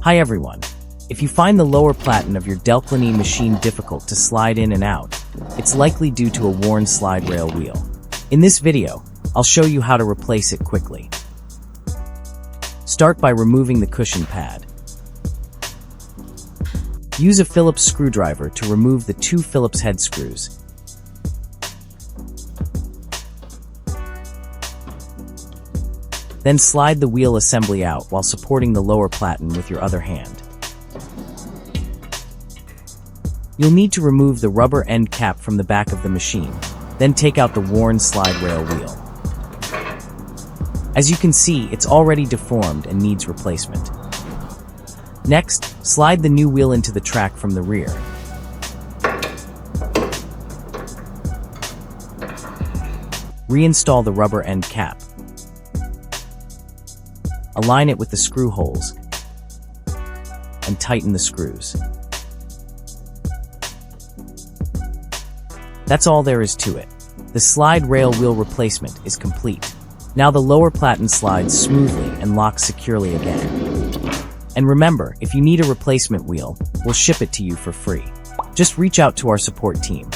Hi everyone. If you find the lower platen of your Delclynee machine difficult to slide in and out, it's likely due to a worn slide rail wheel. In this video, I'll show you how to replace it quickly. Start by removing the cushion pad. Use a Phillips screwdriver to remove the 2 Phillips head screws. Then slide the wheel assembly out while supporting the lower platen with your other hand. You'll need to remove the rubber end cap from the back of the machine, then take out the worn slide rail wheel. As you can see, it's already deformed and needs replacement. Next, slide the new wheel into the track from the rear. Reinstall the rubber end cap. Align it with the screw holes and tighten the screws. That's all there is to it. The slide rail wheel replacement is complete. Now the lower platen slides smoothly and locks securely again. And remember, if you need a replacement wheel, we'll ship it to you for free. Just reach out to our support team.